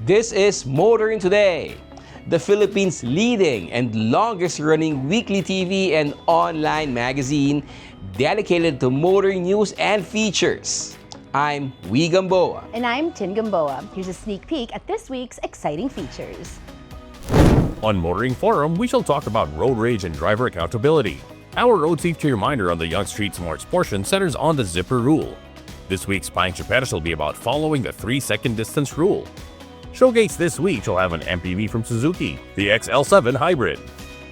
This is Motoring Today, the Philippines' leading and longest-running weekly TV and online magazine dedicated to motoring news and features. I'm Wee Gamboa. And I'm Tin Gamboa. Here's a sneak peek at this week's exciting features. On Motoring Forum, we shall talk about road rage and driver accountability. Our road safety reminder on the Young Street Smarts portion centers on the zipper rule. This week's Pine Chapetas will be about following the 3-second distance rule. Showcase this week shall have an MPV from Suzuki, the XL7 Hybrid.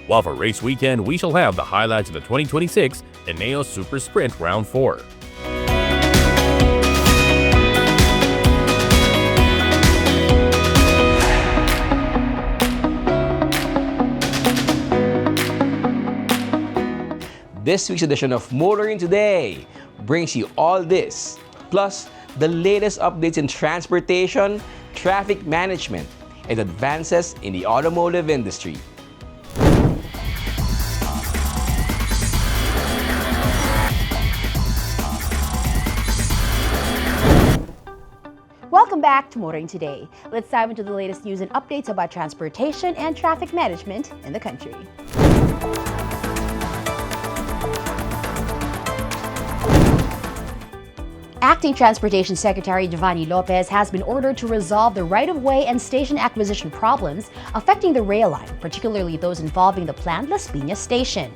While for race weekend, we shall have the highlights of the 2026 Ineos Super Sprint Round 4. This week's edition of Motoring Today brings you all this, plus the latest updates in transportation, traffic management, and advances in the automotive industry. Welcome back to Motoring Today. Let's dive into the latest news and updates about transportation and traffic management in the country. Acting Transportation Secretary Giovanni Lopez has been ordered to resolve the right-of-way and station acquisition problems affecting the rail line, particularly those involving the planned Las Piñas station.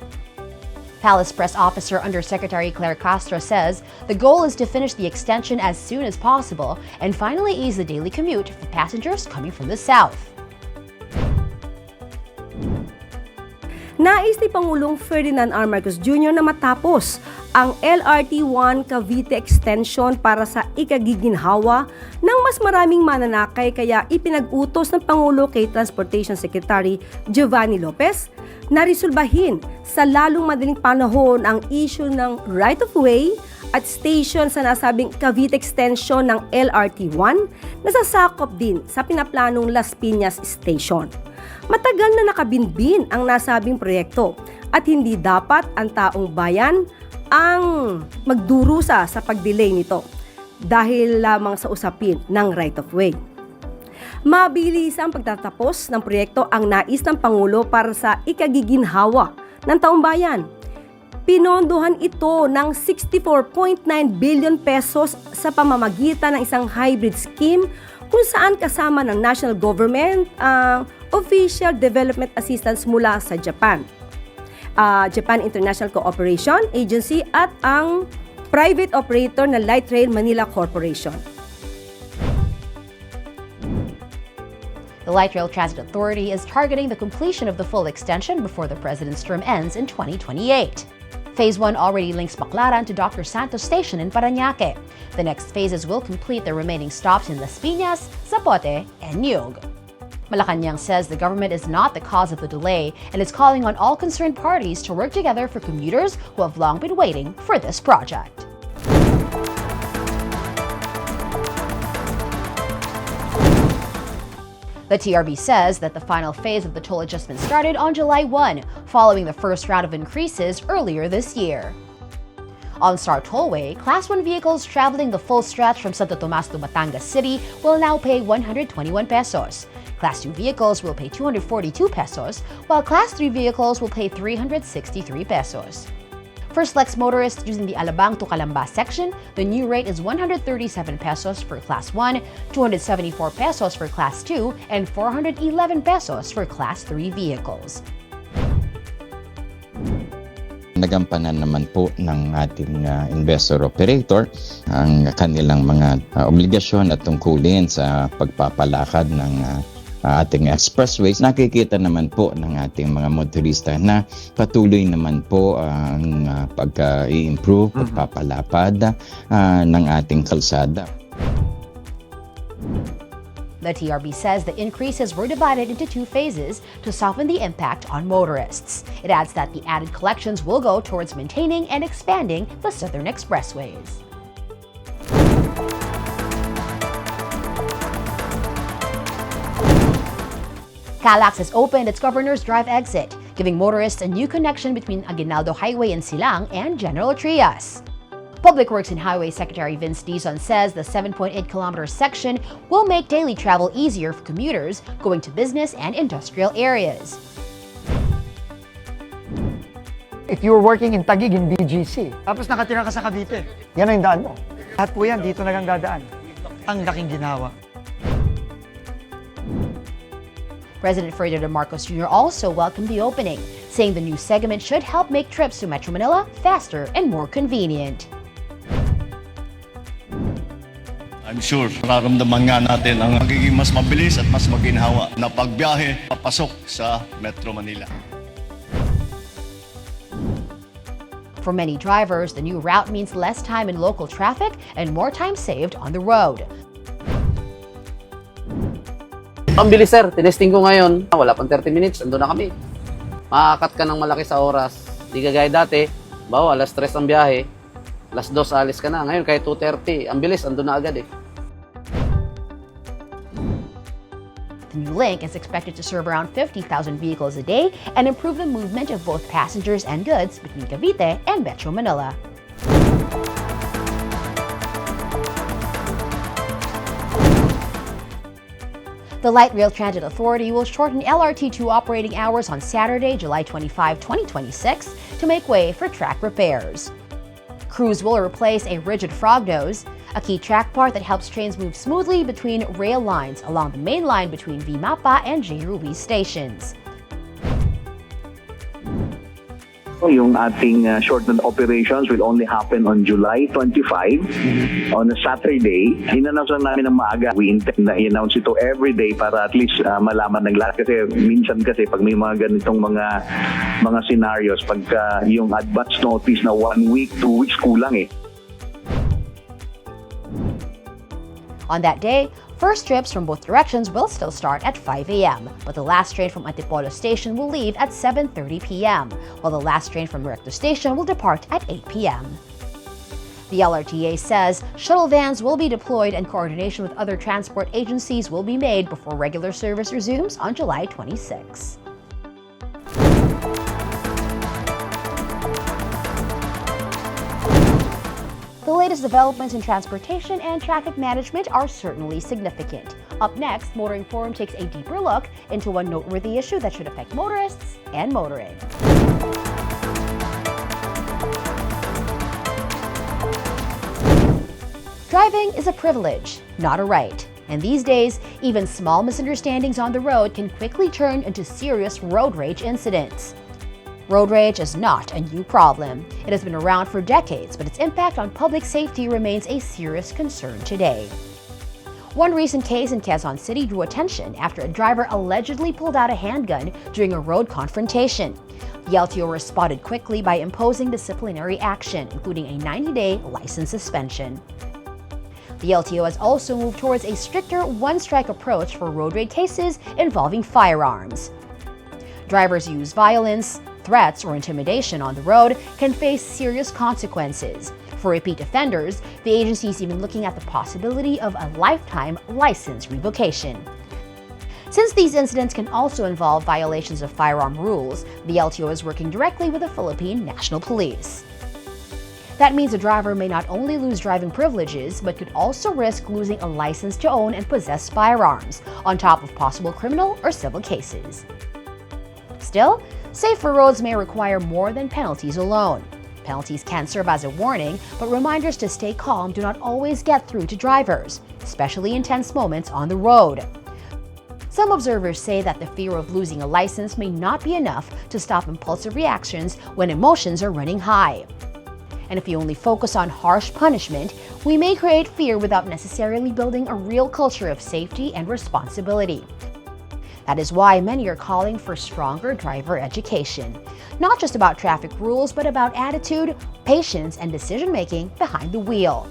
Palace Press Officer Undersecretary Claire Castro says the goal is to finish the extension as soon as possible and finally ease the daily commute for passengers coming from the south. Nais ni Pangulong Ferdinand R. Marcos Jr. na matapos ang LRT-1 Cavite Extension para sa ikagiginhawa ng mas maraming mananakay, kaya ipinag-utos ng Pangulo kay Transportation Secretary Giovanni Lopez na resolbahin sa lalong madaling panahon ang issue ng right-of-way at station sa nasabing Cavite Extension ng LRT-1 na sasakop din sa pinaplanong Las Piñas Station. Matagal na nakabinbin ang nasabing proyekto at hindi dapat ang taong bayan ang magdurusa sa pag-delay nito dahil lamang sa usapin ng right-of-way. Mabilis ang pagtatapos ng proyekto ang nais ng Pangulo para sa ikagiginhawa ng taong bayan. Pinondohan ito ng 64.9 billion pesos sa pamamagitan ng isang hybrid scheme kung saan kasama ng national government ang official development assistance mula sa Japan, Japan International Cooperation Agency at ang private operator na Light Rail Manila Corporation. The Light Rail Transit Authority is targeting the completion of the full extension before the President's term ends in 2028. Phase 1 already links Baclaran to Dr. Santos Station in Parañaque. The next phases will complete the remaining stops in Las Piñas, Zapote, and Niog. Malacanang says the government is not the cause of the delay and is calling on all concerned parties to work together for commuters who have long been waiting for this project. The TRB says that the final phase of the toll adjustment started on July 1, following the first round of increases earlier this year. On Star Tollway, Class 1 vehicles traveling the full stretch from Santo Tomas to Batangas City will now pay 121 pesos. Class 2 vehicles will pay 242 pesos, while Class 3 vehicles will pay 363 pesos. For Flex motorists using the Alabang to Calamba section, the new rate is 137 pesos for Class 1, 274 pesos for Class 2, and 411 pesos for Class 3 vehicles. Nagampanan naman po ng ating investor operator ang kanilang mga obligasyon at tungkulin sa pagpapalakad ng ating expressways, nakikita naman po ng ating mga motorista na patuloy naman po ang pagka-i-improve, pagpapalapad ng ating kalsada. The TRB says the increases were divided into two phases to soften the impact on motorists. It adds that the added collections will go towards maintaining and expanding the southern expressways. Calax has opened its Governor's Drive exit, giving motorists a new connection between Aguinaldo Highway in Silang and General Trias. Public Works and Highway Secretary Vince Dizon says the 7.8-kilometer section will make daily travel easier for commuters going to business and industrial areas. If you were working in Taguig in BGC, tapos nakatira ka sa Cavite, yan ang daan mo. Lahat po yan, dito na lang dadaan. Ang laking ginawa. President Ferdinand Marcos Jr. also welcomed the opening, saying the new segment should help make trips to Metro Manila faster and more convenient. I'm sure mararamdaman nga natin ang magiging mas mabilis at mas maginhawa na pagbiyahe papasok sa Metro Manila. For many drivers, the new route means less time in local traffic and more time saved on the road. Ang bilis sir, tinesting ko ngayon. Wala pang 30 minutes, ando na kami. Makakakat ka ng malaki sa oras. Di kagaya dati, bawa alas 3 ang biyahe, alas 2 alis ka na. Ngayon kahit 2:30, ang bilis, ando na agad eh. The new link is expected to serve around 50,000 vehicles a day and improve the movement of both passengers and goods between Cavite and Metro Manila. The Light Rail Transit Authority will shorten LRT2 operating hours on Saturday, July 25, 2026 to make way for track repairs. Crews will replace a rigid frog nose, a key track part that helps trains move smoothly between rail lines along the main line between Vimapa and J. Ruiz stations. Yung ating shortened operations will only happen on July 25 on a Saturday. In-announce lang namin ng maaga. We intend na i-announce ito every day para at least malaman ng lahat. Kasi minsan kasi pag may mga ganitong mga scenarios, pagka yung advance notice na 1 week, 2 weeks kulang eh. On that day, first trips from both directions will still start at 5 a.m., but the last train from Antipolo Station will leave at 7:30 p.m., while the last train from Recto Station will depart at 8 p.m. The LRTA says shuttle vans will be deployed and coordination with other transport agencies will be made before regular service resumes on July 26. The latest developments in transportation and traffic management are certainly significant. Up next, Motoring Forum takes a deeper look into one noteworthy issue that should affect motorists and motoring. Driving is a privilege, not a right. And these days, even small misunderstandings on the road can quickly turn into serious road rage incidents. Road rage is not a new problem. It has been around for decades, but its impact on public safety remains a serious concern today. One recent case in Quezon City drew attention after a driver allegedly pulled out a handgun during a road confrontation. The LTO responded quickly by imposing disciplinary action, including a 90-day license suspension. The LTO has also moved towards a stricter one-strike approach for road rage cases involving firearms. Drivers who use violence, threats, or intimidation on the road can face serious consequences. For repeat offenders, the agency is even looking at the possibility of a lifetime license revocation. Since these incidents can also involve violations of firearm rules, the LTO is working directly with the Philippine National Police. That means a driver may not only lose driving privileges, but could also risk losing a license to own and possess firearms, on top of possible criminal or civil cases. Still, safer roads may require more than penalties alone. Penalties can serve as a warning, but reminders to stay calm do not always get through to drivers, especially in tense moments on the road. Some observers say that the fear of losing a license may not be enough to stop impulsive reactions when emotions are running high. And if we only focus on harsh punishment, we may create fear without necessarily building a real culture of safety and responsibility. That is why many are calling for stronger driver education. Not just about traffic rules, but about attitude, patience, and decision-making behind the wheel.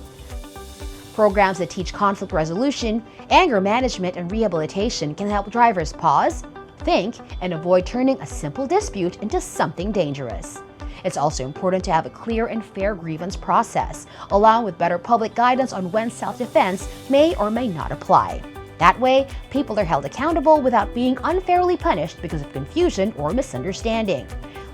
Programs that teach conflict resolution, anger management, and rehabilitation can help drivers pause, think, and avoid turning a simple dispute into something dangerous. It's also important to have a clear and fair grievance process, along with better public guidance on when self-defense may or may not apply. That way, people are held accountable without being unfairly punished because of confusion or misunderstanding.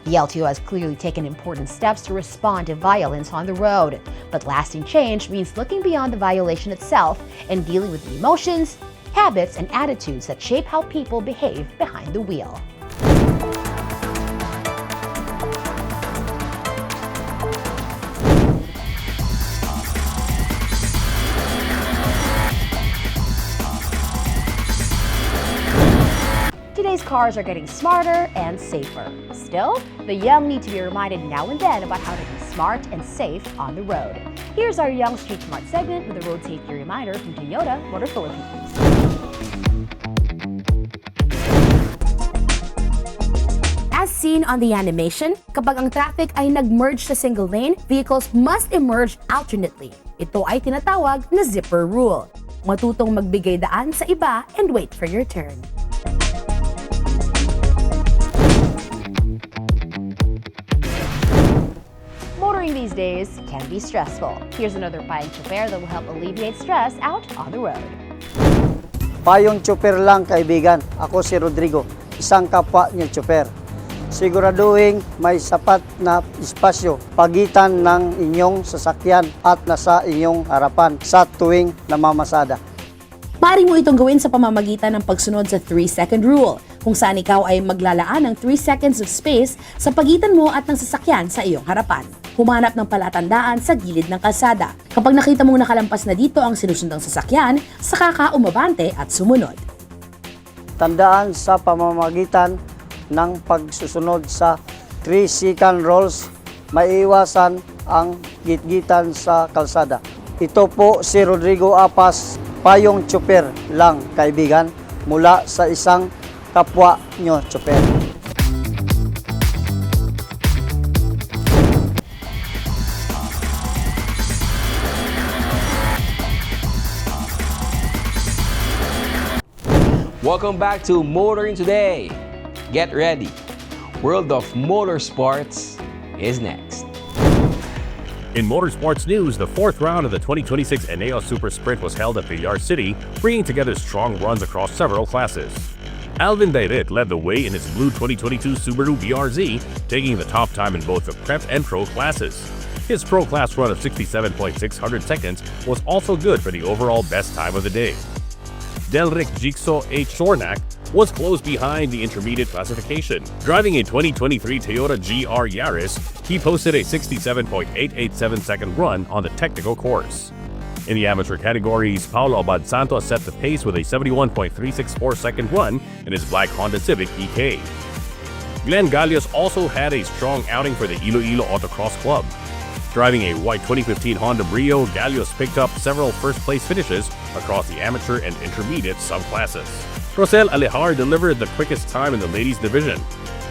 The LTO has clearly taken important steps to respond to violence on the road, but lasting change means looking beyond the violation itself and dealing with the emotions, habits, and attitudes that shape how people behave behind the wheel. Today's cars are getting smarter and safer. Still, the young need to be reminded now and then about how to be smart and safe on the road. Here's our Young Street Smart segment with a road safety reminder from Toyota Motor Philippines. As seen on the animation, kapag ang traffic ay nag-merge sa single lane, vehicles must emerge alternately. Ito ay tinatawag na zipper rule. Matutong magbigay daan sa iba and wait for your turn. Motoring these days can be stressful. Here's another payong tsoper that will help alleviate stress out on the road. Payong tsoper lang, kaibigan. Ako si Rodrigo, isang kapwa niya tsoper. Siguraduhin may sapat na espasyo pagitan ng inyong sasakyan at nasa inyong harapan sa tuwing namamasada. Maaari mo itong gawin sa pamamagitan ng pagsunod sa 3-second rule, kung saan ikaw ay maglalaan ng 3 seconds of space sa pagitan mo at ng sasakyan sa iyong harapan. Humanap ng palatandaan sa gilid ng kalsada. Kapag nakita mong nakalampas na dito ang sinusundang sasakyan, saka ka umabante at sumunod. Tandaan sa pamamagitan ng pagsusunod sa 3-second rules, maiiwasan ang gitgitan sa kalsada. Ito po si Rodrigo Apas, payong tsoper lang, kaibigan, mula sa isang kapwa nyo tsoper. Welcome back to Motoring Today. Get ready. World of Motorsports is next. In motorsports news, the fourth round of the 2026 Eneos Super Sprint was held at Villar City, bringing together strong runs across several classes. Alvin Dairit led the way in his blue 2022 Subaru BRZ, taking the top time in both the Prep and Pro classes. His Pro class run of 67.600 seconds was also good for the overall best time of the day. Delric Jigsaw H. Shornack was close behind the intermediate classification. Driving a 2023 Toyota GR Yaris, he posted a 67.887 second run on the technical course. In the amateur categories, Paulo Abad Santos set the pace with a 71.364 second run in his black Honda Civic EK. Glenn Gallios also had a strong outing for the Iloilo Autocross Club. Driving a white 2015 Honda Brio, Gallios picked up several first-place finishes across the amateur and intermediate subclasses. Rosel Alejar delivered the quickest time in the ladies division.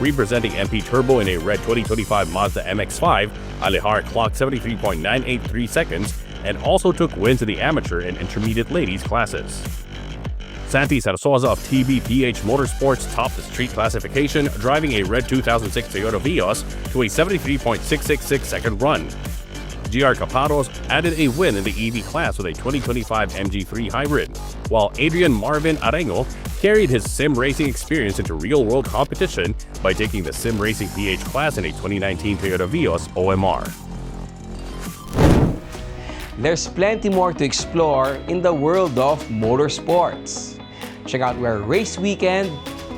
Representing MP Turbo in a red 2025 Mazda MX-5, Alejar clocked 73.983 seconds and also took wins in the amateur and intermediate ladies classes. Santi Sarsoza of TBPH Motorsports topped the street classification, driving a red 2006 Toyota Vios to a 73.666 second run. GR Caparos added a win in the EV class with a 2025 MG3 Hybrid, while Adrian Marvin Arengo carried his sim racing experience into real-world competition by taking the Sim Racing PH class in a 2019 Toyota Vios OMR. There's plenty more to explore in the world of motorsports. Check out where Race Weekend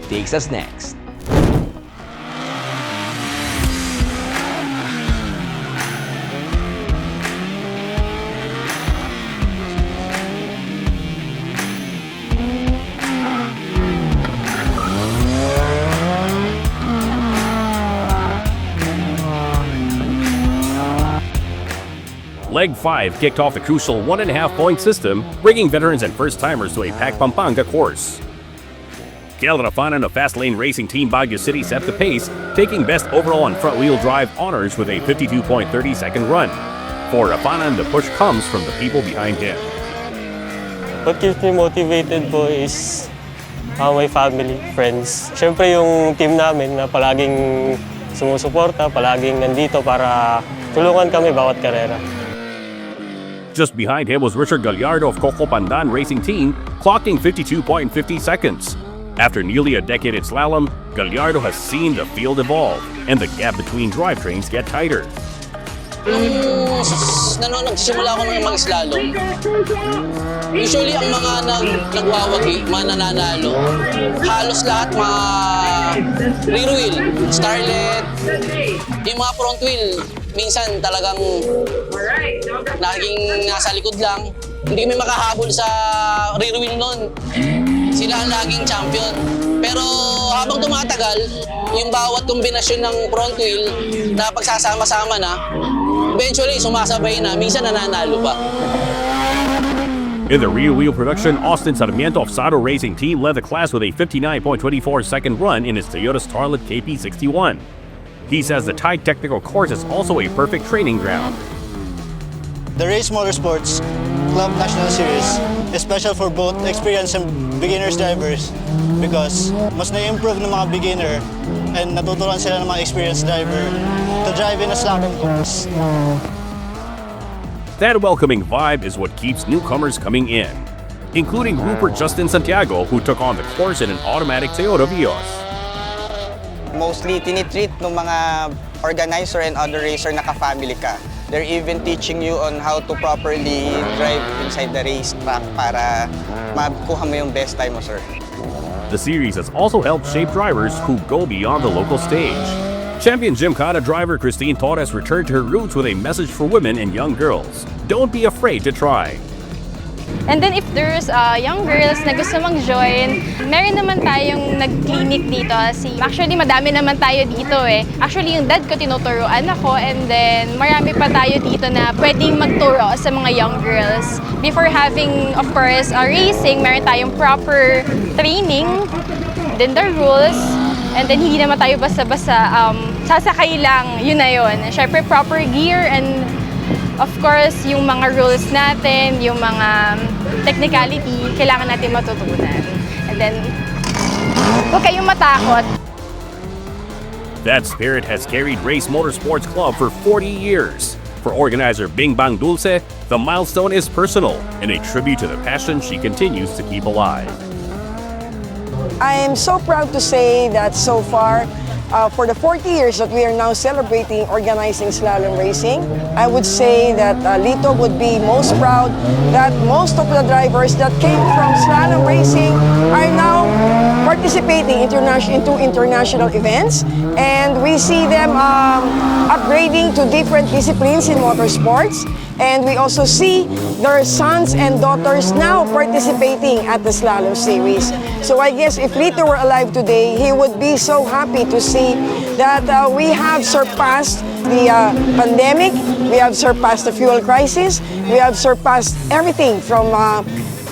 takes us next. Leg 5 kicked off the crucial 1.5-point system, bringing veterans and first-timers to a packed Pampanga course. Kel Rafanan of Fast Lane Racing Team Baguio City set the pace, taking best overall on front-wheel drive honors with a 52.30-second run. For Rafanan, the push comes from the people behind him. What keeps me motivated po is my family, friends. Siyempre yung team namin na palaging sumusuporta, palaging nandito para tulungan kami bawat karera. Just behind him was Richard Gallardo of Coco Pandan Racing Team, clocking 52.50 seconds. After nearly a decade in slalom, Gallardo has seen the field evolve and the gap between drivetrains get tighter. Nagsimula ako ng mag-slalom. Usually, ang mga nagwawagi, mga nananalo, halos lahat mga rear wheel, starlet, yung mga front wheel, minsan talagang naging nasa likod lang. Hindi kami makahabol sa rear wheel noon. Sila ang laging champion. Pero habang tumatagal, yung bawat kombinasyon ng front wheel na pagsasama-sama na, eventually sumasabay na, minsan nananalo pa. In the rear-wheel production, Austin Sarmiento of Sado Racing Team led the class with a 59.24-second run in his Toyota Starlet KP61. He says the tight technical course is also a perfect training ground. The Race Motorsports Club National Series is special for both experienced and beginners drivers because mas na-improve ng mga beginner and natuturuan sila ng mga experienced driver to drive in a slalom course. That welcoming vibe is what keeps newcomers coming in, including Rupert Justin Santiago, who took on the course in an automatic Toyota Vios. Mostly tinitreat ng mga organizer and other racer na ka-family ka. They're even teaching you on how to properly drive inside the racetrack para makuha mo yung best time mo, sir. The series has also helped shape drivers who go beyond the local stage. Champion Gymkhana driver Christine Torres returned to her roots with a message for women and young girls. Don't be afraid to try. And then if there's young girls na gusto mag-join, meron naman tayong nag-clinic dito. Actually, madami naman tayo dito eh. Actually, yung dad ko tinuturuan ako and then marami pa tayo dito na pwedeng magturo sa mga young girls. Before having, of course, racing, meron tayong proper training, then the rules, and then hindi naman tayo basta-basta sasakay lang, yun na yun. Siyempre, proper gear and of course, yung mga rules natin, yung mga technicality, kailangan natin matutunan. And then, huwag kayong matakot. That spirit has carried Race Motorsports Club for 40 years. For organizer Bing Bang Dulce, the milestone is personal and a tribute to the passion she continues to keep alive. I am so proud to say that so far, for the 40 years that we are now celebrating organizing slalom racing, I would say that Lito would be most proud that most of the drivers that came from slalom racing are now participating into international events, and we see them upgrading to different disciplines in motorsports. And we also see their sons and daughters now participating at the slalom series. So I guess if Lito were alive today, he would be so happy to see that we have surpassed the pandemic, we have surpassed the fuel crisis, we have surpassed everything from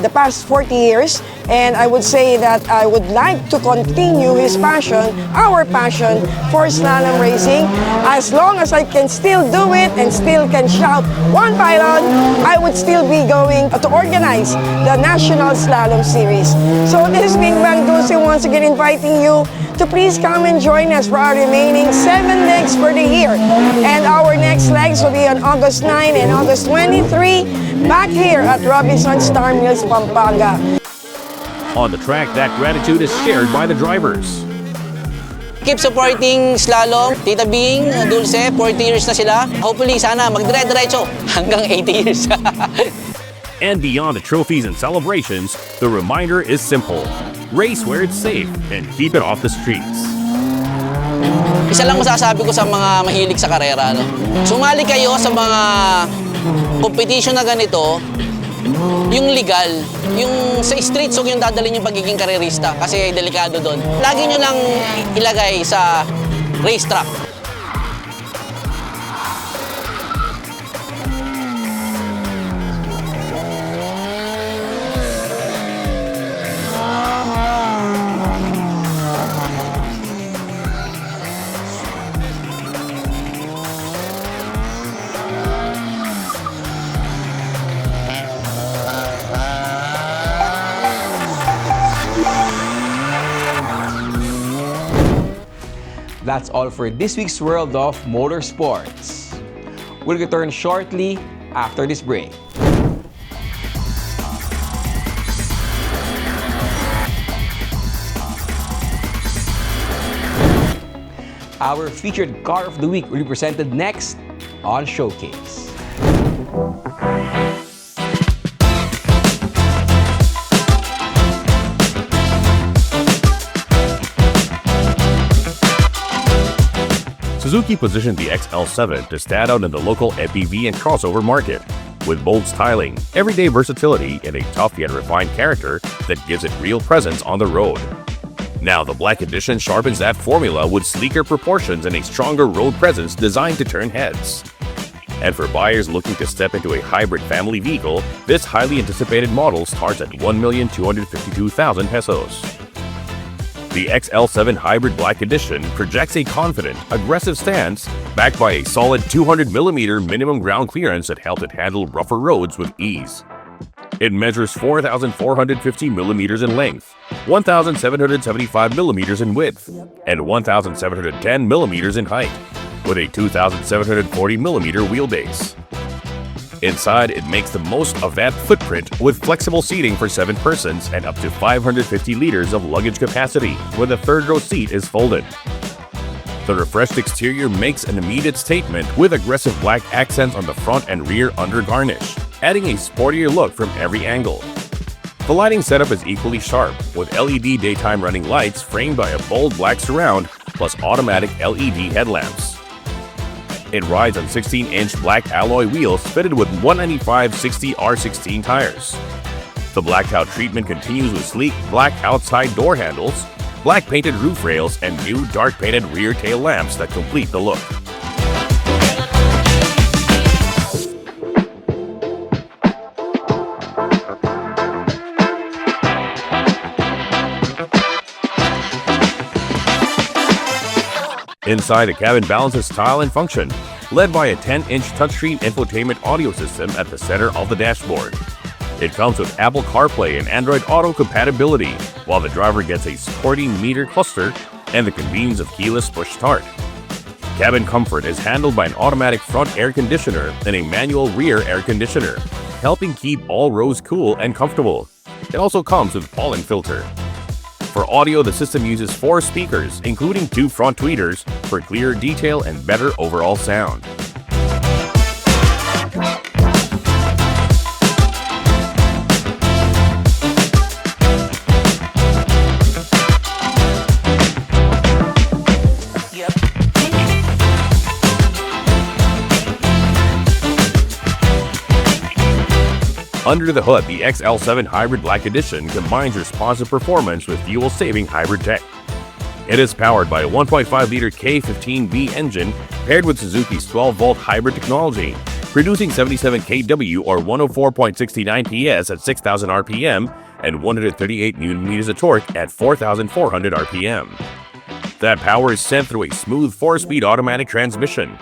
the past 40 years. And I would say that I would like to continue his passion, our passion for slalom racing. As long as I can still do it and still can shout one pylon, I would still be going to organize the National Slalom Series. So this is Bing Bang Dulce once again inviting you to please come and join us for our remaining 7 legs for the year. And our next legs will be on August 9 and August 23 back here at Robinson Star Mills, Pampanga. On the track, that gratitude is shared by the drivers. Keep supporting slalom. Tita Bing, Dulce, 40 years na sila. Hopefully, sana magdire-diretso hanggang 80 years. And beyond the trophies and celebrations, the reminder is simple. Race where it's safe and keep it off the streets. Isa lang masasabi ko sa mga mahilig sa karera. No? Sumali kayo sa mga competition na ganito, yung legal, yung sa streets, huwag yung dadalhin yung pagiging karerista kasi delikado doon. Lagi nyo lang ilagay sa racetrack. that's all for this week's World of Motorsports. We'll return shortly after this break. Our featured car of the week will be presented next on Showcase. Suzuki positioned the XL7 to stand out in the local MPV and crossover market, with bold styling, everyday versatility, and a tough yet refined character that gives it real presence on the road. Now, the Black Edition sharpens that formula with sleeker proportions and a stronger road presence designed to turn heads. And for buyers looking to step into a hybrid family vehicle, this highly anticipated model starts at 1,252,000 pesos. The XL7 Hybrid Black Edition projects a confident, aggressive stance backed by a solid 200mm minimum ground clearance that helps it handle rougher roads with ease. It measures 4,450mm in length, 1,775mm in width, and 1,710mm in height, with a 2,740mm wheelbase. Inside, it makes the most of that footprint with flexible seating for 7 persons and up to 550 liters of luggage capacity, where the third row seat is folded. The refreshed exterior makes an immediate statement with aggressive black accents on the front and rear undergarnish, adding a sportier look from every angle. The lighting setup is equally sharp, with LED daytime running lights framed by a bold black surround plus automatic LED headlamps. It rides on 16-inch black alloy wheels fitted with 195/60 R16 tires. The blacked out treatment continues with sleek black outside door handles, black painted roof rails, and new dark painted rear tail lamps that complete the look. Inside, the cabin balances style and function, led by a 10-inch touchscreen infotainment audio system at the center of the dashboard. It comes with Apple CarPlay and Android Auto compatibility, while the driver gets a sporty meter cluster and the convenience of keyless push start. Cabin comfort is handled by an automatic front air conditioner and a manual rear air conditioner, helping keep all rows cool and comfortable. It also comes with pollen filter. For audio, the system uses 4 speakers, including 2 front tweeters, for clearer detail and better overall sound. Under the hood, the XL7 Hybrid Black Edition combines responsive performance with fuel-saving hybrid tech. It is powered by a 1.5-liter K15B engine paired with Suzuki's 12-volt hybrid technology, producing 77 kW or 104.69 PS at 6,000 RPM and 138 Nm of torque at 4,400 RPM. That power is sent through a smooth 4-speed automatic transmission.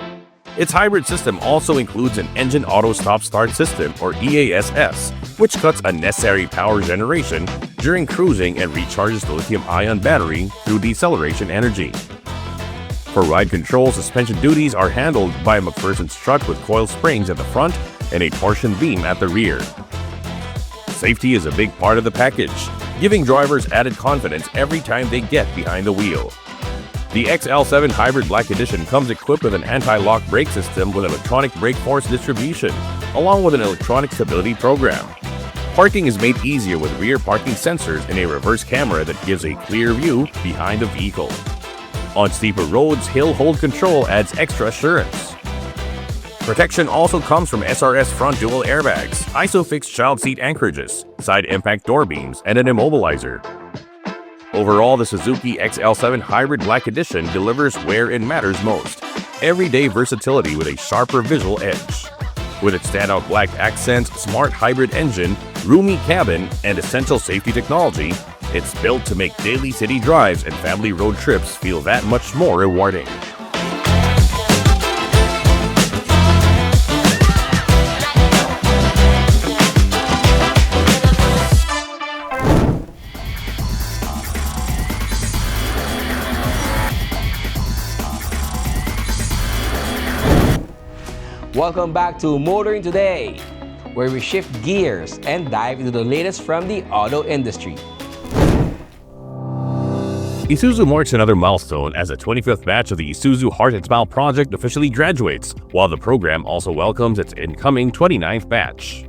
Its hybrid system also includes an engine auto stop-start system, or EASS, which cuts unnecessary power generation during cruising and recharges the lithium-ion battery through deceleration energy. For ride control, suspension duties are handled by a McPherson strut with coil springs at the front and a torsion beam at the rear. Safety is a big part of the package, giving drivers added confidence every time they get behind the wheel. The XL7 Hybrid Black Edition comes equipped with an anti-lock brake system with electronic brake force distribution, along with an electronic stability program. Parking is made easier with rear parking sensors and a reverse camera that gives a clear view behind the vehicle. On steeper roads, hill hold control adds extra assurance. Protection also comes from SRS front dual airbags, ISOFIX child seat anchorages, side impact door beams, and an immobilizer. Overall, the Suzuki XL7 Hybrid Black Edition delivers where it matters most: everyday versatility with a sharper visual edge. With its standout black accents, smart hybrid engine, roomy cabin, and essential safety technology, it's built to make daily city drives and family road trips feel that much more rewarding. Welcome back to Motoring Today, where we shift gears and dive into the latest from the auto industry. Isuzu marks another milestone as the 25th batch of the Isuzu Heart and Smile project officially graduates, while the program also welcomes its incoming 29th batch.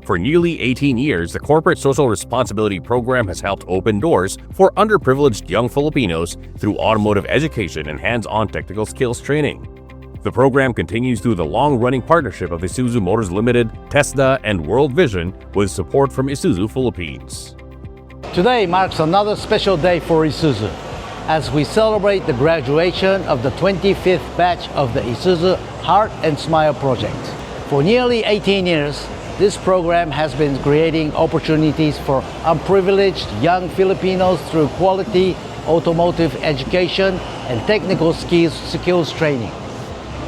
For nearly 18 years, the Corporate Social Responsibility Program has helped open doors for underprivileged young Filipinos through automotive education and hands-on technical skills training. The program continues through the long-running partnership of Isuzu Motors Limited, TESDA, and World Vision with support from Isuzu Philippines. Today marks another special day for Isuzu as we celebrate the graduation of the 25th batch of the Isuzu Heart and Smile project. For nearly 18 years, this program has been creating opportunities for unprivileged young Filipinos through quality automotive education and technical skills training.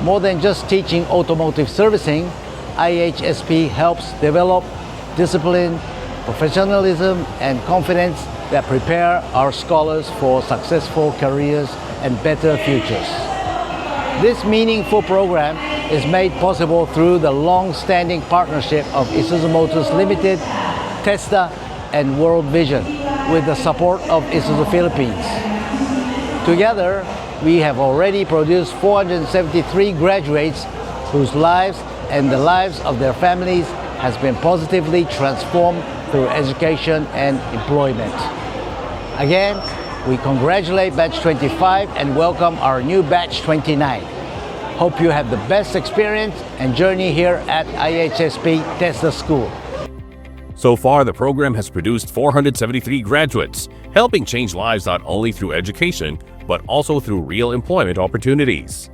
More than just teaching automotive servicing, IHSP helps develop discipline, professionalism, and confidence that prepare our scholars for successful careers and better futures. This meaningful program is made possible through the long-standing partnership of Isuzu Motors Limited, TESDA, and World Vision with the support of Isuzu Philippines. Together, we have already produced 473 graduates whose lives and the lives of their families has been positively transformed through education and employment. Again, we congratulate Batch 25 and welcome our new Batch 29. Hope you have the best experience and journey here at IHSP TESDA School. So far, the program has produced 473 graduates, helping change lives not only through education, but also through real employment opportunities.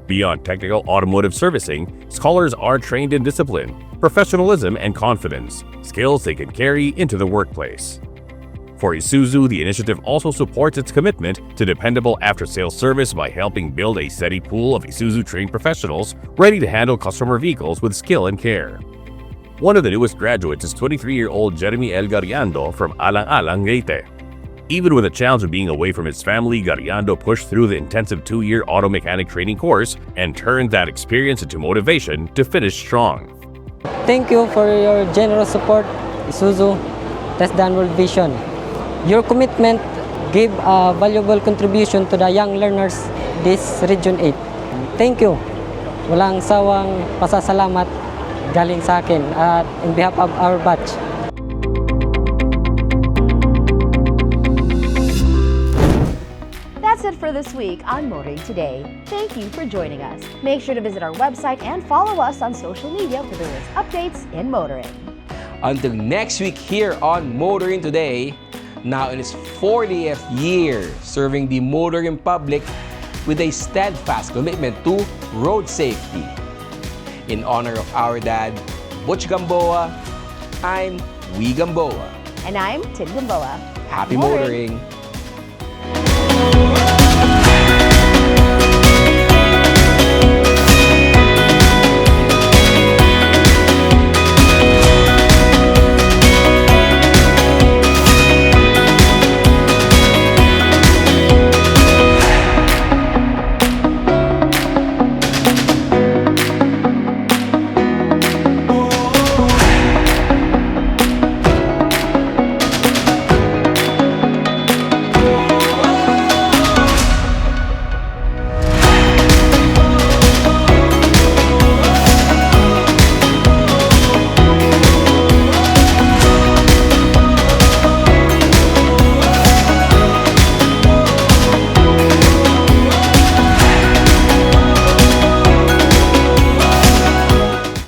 Beyond technical automotive servicing, scholars are trained in discipline, professionalism, and confidence, skills they can carry into the workplace. For Isuzu, the initiative also supports its commitment to dependable after-sales service by helping build a steady pool of Isuzu-trained professionals ready to handle customer vehicles with skill and care. One of the newest graduates is 23-year-old Jeremy L. Gariando from Alang-Alang, Leyte. Even with the challenge of being away from his family, Gariando pushed through the intensive 2-year auto mechanic training course and turned that experience into motivation to finish strong. Thank you for your generous support, Isuzu, TESDA, and World Vision. Your commitment gave a valuable contribution to the young learners this Region 8. Thank you. Walang sawang pasasalamat galing sa akin at in behalf of our batch. That's it for this week on Motoring Today. Thank you for joining us. Make sure to visit our website and follow us on social media for the latest updates in motoring. Until next week here on Motoring Today, now in its 40th year serving the motoring public with a steadfast commitment to road safety. In honor of our dad, Butch Gamboa, I'm Wee Gamboa. And I'm Tid Gamboa. Happy motoring.